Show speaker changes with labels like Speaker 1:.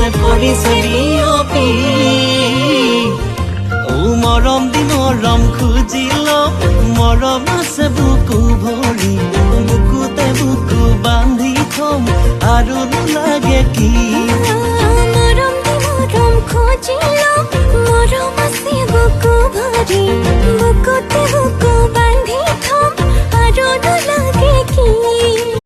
Speaker 1: মনতে পৰিছে বিয়পি মৰম দি মৰম খুজি লম মৰম আছে বুকু ভৰি বুকুতে বুকু বান্ধি থম আৰু নালাগে কি
Speaker 2: মৰম দি মৰম খুজি লম মৰম আছে বুকু ভৰি বুকুতে বুকু বান্ধি থম আৰু নালাগে কি